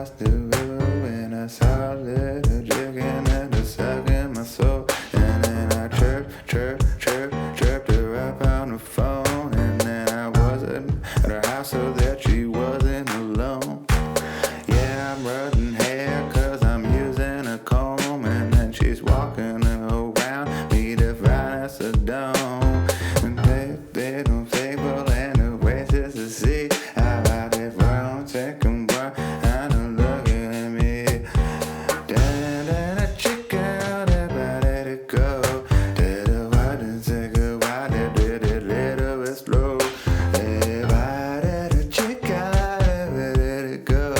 across the river when I saw a little chicken and a suck in my soul. And then I chirped her up on the phone. And then I wasn't at her house so that she wasn't alone. Yeah, I'm rutting hair cause I'm using a comb. And then she's walking around me to find us a dome. And they don't table and the waiters to see how I did wrong. Second one, I don't look at me. Then a chicken, everybody to go. Did a what and say goodbye, did it little bit slow. Everybody the chicken, everybody to go.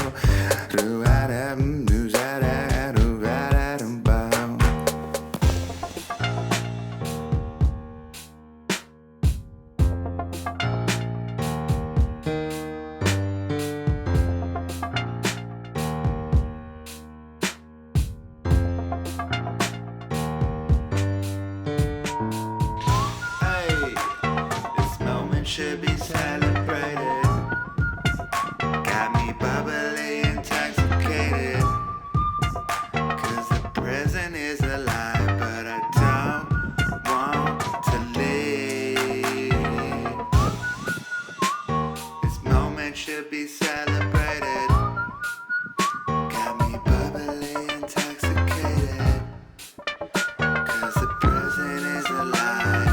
Do I have news that I do right at them bow. Hey, this moment should be celebrated. Got me bubbly intoxicated. Cause the present is a lie, but I don't want to leave. This moment should be celebrated. Got me bubbly intoxicated. Cause the present is a lie,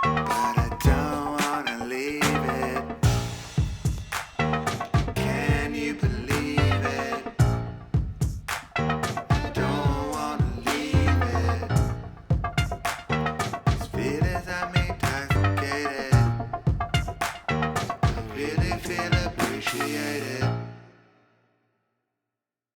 but I don't wanna leave it. Can you believe it? I don't wanna leave it. These feelings I'm intoxicated. I really feel appreciated.